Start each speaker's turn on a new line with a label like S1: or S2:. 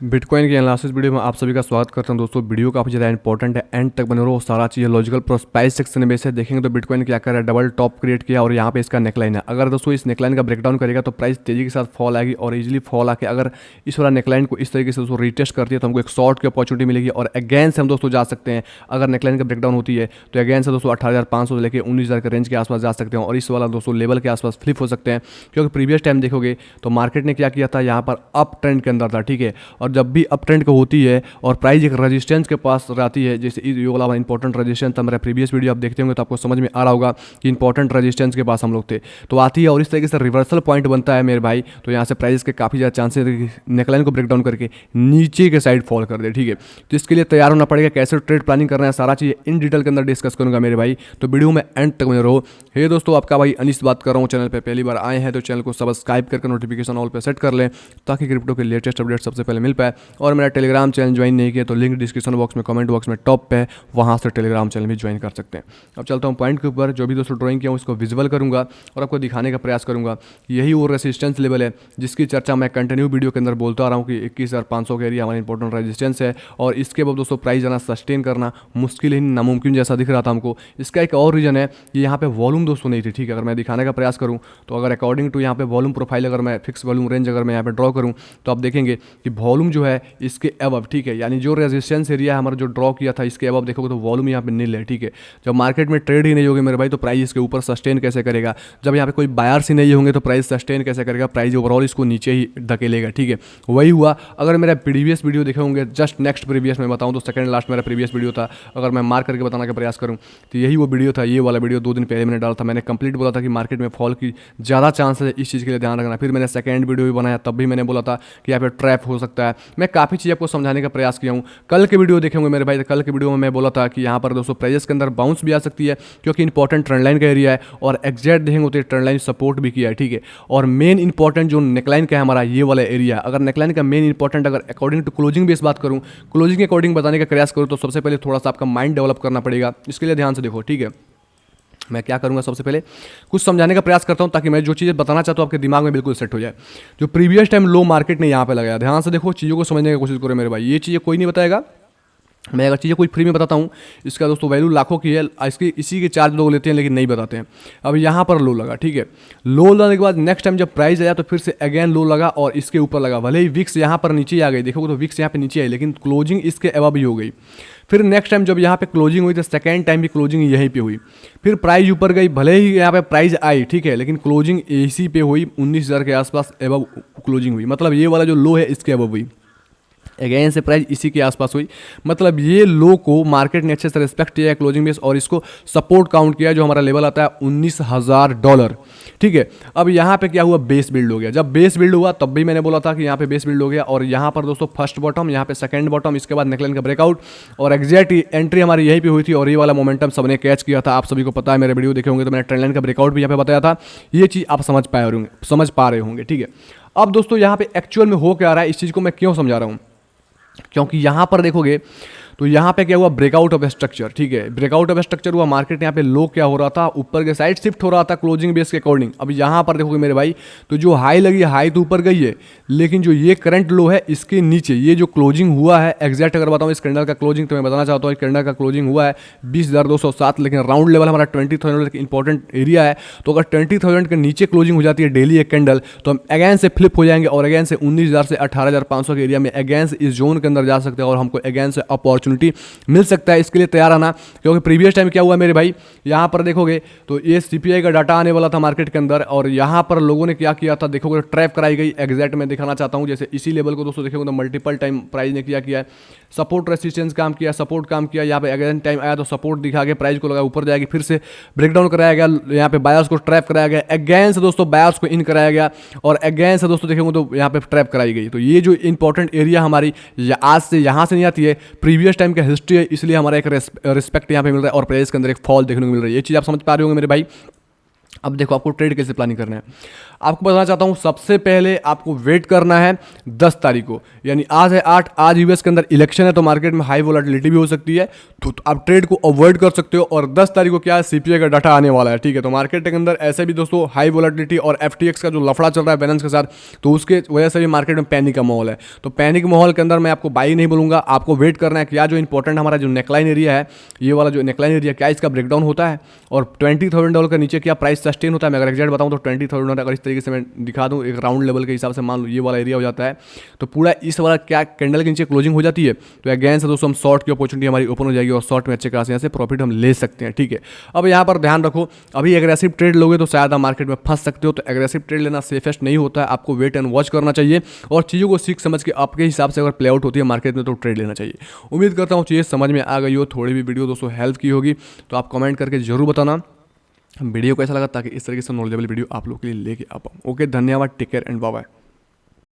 S1: Bitcoin के analysis video में आप सभी का स्वागत करता हूं। दोस्तों वीडियो काफ़ी ज़्यादा इंपॉर्टेंट है, एंड तक बने रहो। सारा चीज़ लॉजिकल प्राइस सेक्शन में से देखेंगे तो बिटकॉइन क्या कर रहा है, डबल टॉप क्रिएट किया और यहाँ पे इसका नेकलाइन है। अगर दोस्तों इस नेकलाइन का ब्रेकडाउन करेगा तो प्राइस तेजी के साथ फॉल आएगी और इजीली फॉल आके अगर इस वाला नेकलाइन को इस तरीके से दोस्तों रिटेस्ट करती है तो हमको एक शॉर्ट की अपॉर्चुनिटी मिलेगी और अगेन से हम दोस्तों जा सकते हैं। अगर नेकलाइन का ब्रेकडाउन होती है तो अगेन से दोस्तों 18,500 से लेकर 19,000 के रेंज के आसपास जा सकते हैं और इस वाला दोस्तों लेवल के आसपास फ्लिप हो सकते हैं। क्योंकि प्रीवियस टाइम देखोगे तो मार्केट ने क्या किया था, यहाँ पर अप ट्रेंड के अंदर था, ठीक है। और जब भी अप ट्रेंड होती है और प्राइस एक रेजिस्टेंस के पास रहती है, जैसे ये वाला इंपॉर्टेंट रेजिस्टेंस था, मेरा प्रीवियस वीडियो आप देखते होंगे तो आपको समझ में आ रहा होगा कि इंपॉर्टेंट रेजिस्टेंस के पास हम लोग थे, तो आती है और इस तरीके से रिवर्सल पॉइंट बनता है मेरे भाई। तो यहाँ से प्राइस के काफ़ी ज़्यादा चांसेस नेकलाइन को ब्रेकडाउन करके नीचे के साइड फॉल कर दे, ठीक है। तो इसके लिए तैयार होना पड़ेगा, कैसे ट्रेड प्लानिंग करना है, सारा चीज़ इन डिटेल के अंदर डिस्कस करूंगा मेरे भाई। तो वीडियो में एंड तक में रहो। हे दोस्तों, आपका भाई अनिश बात कर रहा हूँ। चैनल पर पहली बार आए हैं तो चैनल को सब्सक्राइब करके नोटिफिकेशन ऑल पे सेट कर लें ताकि क्रिप्टो के लेटेस्ट अपडेट सबसे पहले मिल पाए। और मेरा टेलीग्राम चैनल ज्वाइन नहीं किया तो लिंक डिस्क्रिप्शन बॉक्स में, कमेंट बॉक्स में टॉप पे है, वहाँ से टेलीग्राम चैनल भी ज्वाइन कर सकते हैं। अब चलता हूँ पॉइंट के ऊपर। जो भी दोस्तों ड्राइंग किया हूँ उसको विजुअल करूँगा और आपको दिखाने का प्रयास करूँगा। यही वो रेजिस्टेंस लेवल है जिसकी चर्चा मैं कंटिन्यू वीडियो के अंदर बोलता आ रहा हूँ कि 21,500 का एरिया हमारा इंपॉर्टेंट रेजिस्टेंस है और इसके बाद दोस्तों प्राइस जाना सस्टेन करना मुश्किल ही नामुमकिन जैसा दिख रहा था हमको। इसका एक और रीज़न है कि यहाँ पे वॉल्यूम दोस्तों नहीं थी, ठीक है। अगर मैं दिखाने का प्रयास करूँ तो अगर अकॉर्डिंग टू यहाँ पे वॉल्यूम प्रोफाइल, अगर मैं फिक्स वॉल्यूम रेंज अगर मैं यहाँ पे ड्रॉ करूँ तो आप देखेंगे कि वॉल्यूम जो है इसके अबव, ठीक है, यानी जो रेजिस्टेंस एरिया हमारा जो ड्रॉ किया था इसके अबव देखोगे तो वॉल्यूम यहाँ पे नील है, ठीक है। जब मार्केट में ट्रेड ही नहीं होगी मेरे भाई तो प्राइस इसके ऊपर सस्टेन कैसे करेगा। जब यहाँ पे कोई बायर्स ही नहीं होंगे तो प्राइस सस्टेन कैसे करेगा, प्राइस ओवरऑल इसको नीचे ही धकेलेगा, ठीक है। वही हुआ। अगर मेरा प्रीवियस वीडियो देखे होंगे, जस्ट नेक्स्ट प्रीवियस में बताऊँ तो सेकंड लास्ट मेरा प्रीवियस वीडियो था, अगर मैं मार्क करके बताने का प्रयास करूँ तो यही वो वीडियो था। ये वाला वीडियो 2 दिन पहले मैंने डाला था। मैंने कंप्लीट बोला था कि मार्केट में फॉल की ज़्यादा चांस है, इस चीज़ के लिए ध्यान रखना। फिर मैंने सेकंड वीडियो भी बनाया, तब भी मैंने बोला था कि यहाँ पे ट्रैप हो सकता है। मैं काफ़ी चीज़ आपको समझाने का प्रयास किया हूँ। कल के वीडियो देखेंगे मेरे भाई, तो कल के वीडियो में मैं बोला था कि यहाँ पर दोस्तों प्राइस के अंदर बाउंस भी आ सकती है क्योंकि इंपॉर्टेंट ट्रेंड लाइन का एरिया है और एग्जैक्ट देखेंगे तो ट्रेंड लाइन सपोर्ट भी किया है, ठीक है। और मेन इंपॉर्टेंट जो नेकलाइन का है हमारा ये वाला एरिया, अगर नेकलाइन का मेन इंपॉर्टेंट अगर अकॉर्डिंग टू क्लोजिंग बेस बात करूँ, क्लोजिंग के अकॉर्डिंग बताने का प्रयास करूँ तो सबसे पहले थोड़ा सा आपका माइंड डेवलप करना पड़ेगा। इसके लिए ध्यान से देखो, ठीक है। मैं क्या करूंगा, सबसे पहले कुछ समझाने का प्रयास करता हूं ताकि मैं जो चीज़ें बताना चाहता हूं आपके दिमाग में बिल्कुल सेट हो जाए। जो प्रीवियस टाइम लो मार्केट ने यहाँ पे लगाया, ध्यान से देखो, चीज़ों को समझने की कोशिश करो मेरे भाई। ये चीज़ें कोई नहीं बताएगा, मैं अगर चीज़ें कोई फ्री में बताता हूँ, इसका दोस्तों वैल्यू लाखों की है, इसकी इसी के चार्ज लोग लेते हैं लेकिन नहीं बताते हैं। अब यहाँ पर लो लगा, ठीक है। लो लगने के बाद नेक्स्ट टाइम जब प्राइस आया तो फिर से अगेन लो लगा और इसके ऊपर लगा। भले ही विक्स यहाँ पर नीचे आ गई, देखोगे तो विक्स यहाँ पे नीचे आई लेकिन क्लोजिंग इसके अबव ही हो गई। फिर नेक्स्ट टाइम जब यहाँ पे क्लोजिंग हुई तो सेकेंड टाइम भी क्लोजिंग यहीं पे हुई। फिर प्राइस ऊपर गई, भले ही यहाँ पे प्राइस आई, ठीक है, लेकिन क्लोजिंग इसी पे हुई, 19,000 के आसपास एबव क्लोजिंग हुई। मतलब ये वाला जो लो है इसके अबव हुई। अगेन से प्राइस इसी के आसपास हुई। मतलब ये लो को मार्केट ने अच्छे से रिस्पेक्ट किया है क्लोजिंग बेस और इसको सपोर्ट काउंट किया, जो हमारा लेवल आता है $19,000, ठीक है। अब यहाँ पे क्या हुआ, बेस बिल्ड हो गया। जब बेस बिल्ड हुआ तब भी मैंने बोला था कि यहाँ पे बेस बिल्ड हो गया और यहाँ पर दोस्तों फर्स्ट बॉटम, यहाँ पे सेकंड बॉटम, इसके बाद नेकलाइन का ब्रेकआउट और एग्जैक्ट एंट्री हमारी यहीं पे हुई थी और ये वाला मोमेंटम सबने कैच किया था। आप सभी को पता है, मेरे वीडियो देखे होंगे तो मैंने ट्रेंड लाइन का ब्रेकआउट भी यहाँ पे बताया था। ये चीज़ आप समझ पा रहे होंगे, ठीक है। अब दोस्तों यहाँ पे एक्चुअल में हो क्या रहा है, इस चीज़ को मैं क्यों समझा रहा हूँ, क्योंकि यहाँ पर देखोगे तो यहाँ पे क्या हुआ, ब्रेकआउट ऑफ स्ट्रक्चर, ठीक है। ब्रेकआउट ऑफ स्ट्रक्चर हुआ, मार्केट यहाँ पे लो क्या हो रहा था, ऊपर के साइड शिफ्ट हो रहा था क्लोजिंग बेस के अकॉर्डिंग। अब यहाँ पर देखोगे मेरे भाई तो जो हाई लगी, हाई तो ऊपर गई है लेकिन जो ये करंट लो है इसके नीचे ये जो क्लोजिंग हुआ है, एग्जैक्ट अगर बताऊँ इस कैंडल का क्लोजिंग तो मैं बताना चाहता हूँ, कैंडल का क्लोजिंग हुआ है 20,207, लेकिन राउंड लेवल हमारा 20,000 तक इंपॉर्टेंट एरिया है। तो अगर 20,000 के नीचे क्लोजिंग हो जाती है डेली एक कैंडल तो हम अगेन से फ्लिप हो जाएंगे और अगेन से 19,000 से 18,500 के एरिया में अगेन से इस जोन के अंदर जा सकते हैं और हमको अगेन से अपॉर्चुनिटी मिल सकता है। इसके लिए तैयार आना, क्योंकि प्रीवियस टाइम क्या हुआ मेरे भाई, यहाँ पर देखोगे तो ये सीपीआई का डाटा आने वाला था मार्केट के अंदर और यहाँ पर लोगों ने क्या किया था, देखोगे ट्रैप कराई गई। एग्जैक्ट मैं दिखाना चाहता हूँ, जैसे इसी लेवल को दोस्तों देखोगे तो मल्टीपल टाइम प्राइस ने क्या किया है, सपोर्ट रेसिस्टेंस काम किया, सपोर्ट काम किया। यहाँ पे अगेन टाइम आया तो सपोर्ट दिखा के प्राइस को लगा ऊपर जाएगी, फिर से ब्रेकडाउन कराया गया, यहाँ पे बायर्स को ट्रैप कराया गया, अगेन से दोस्तों बायर्स को इन कराया गया और अगेन से दोस्तों देखेंगे तो यहाँ पे ट्रैप कराई गई। तो ये जो इंपॉर्टेंट एरिया हमारी आज से यहाँ से नहीं आती है, प्रीवियस टाइम का हिस्ट्री है, इसलिए हमारा एक रिस्पेक्ट यहाँ पे मिल रहा है और प्राइस के अंदर एक फॉल देखने को मिल रही है। ये चीज़ आप समझ पा रहे होंगे मेरे भाई। अब देखो आपको ट्रेड कैसे प्लानिंग करना है। आपको बताना चाहता हूँ, सबसे पहले आपको वेट करना है 10 तारीख को, यानी आज है 8, आज यूएस के अंदर इलेक्शन है तो मार्केट में हाई वोलेटिलिटी भी हो सकती है, तो आप ट्रेड को अवॉइड कर सकते हो। और 10 तारीख को क्या है, सीपीआई का डाटा आने वाला है, ठीक है। तो मार्केट के अंदर ऐसे भी दोस्तों हाई वोलेटिलिटी और एफटीएक्स का जो लफड़ा चल रहा है बैलेंस के साथ, तो उसके वजह से भी मार्केट में पैनिक का माहौल है। तो पैनिक माहौल के अंदर मैं आपको बाई नहीं बोलूंगा, आपको वेट करना है। क्या जो इंपॉर्टेंट हमारा जो नेकलाइन एरिया है, ये वाला जो नेकलाइन एरिया, क्या इसका ब्रेकडाउन होता है और $20,000 के नीचे क्या प्राइस सस्टेन होता है। मैं अगर एग्जैक्ट बताऊं तो $20,000, अगर इस तरीके से मैं दिखा दूं एक राउंड लेवल के हिसाब से, मान लो ये वाला एरिया हो जाता है, तो पूरा इस वाला क्या कैंडल के नीचे क्लोजिंग हो जाती है, तो अगेन से दोस्तों हम शॉर्ट की अपॉर्चुनिटी हमारी ओपन हो जाएगी और शॉर्ट में अच्छे खासे यहाँ से प्रॉफिट हम ले सकते हैं, ठीक है। अब यहाँ पर ध्यान रखो, अभी एग्रेसिव ट्रेड लोगे तो शायद आप मार्केट में फंस सकते हो, तो एग्रेसिव ट्रेड लेना सेफेस्ट नहीं होता है, आपको वेट एंड वॉच करना चाहिए और चीज़ों को सीख समझ के आपके हिसाब से अगर प्ले आउट होती है मार्केट में तो ट्रेड लेना चाहिए। उम्मीद करता हूँ चीज़ें समझ में आ गई हो, थोड़ी भी वीडियो दोस्तों हेल्प की होगी, तो आप कमेंट करके जरूर बताना वीडियो कैसा लगा, ताकि इस तरीके से नॉलेजेबल वीडियो आप लोग के लिए लेके आ पाऊँ। ओके, धन्यवाद, take care and bye bye.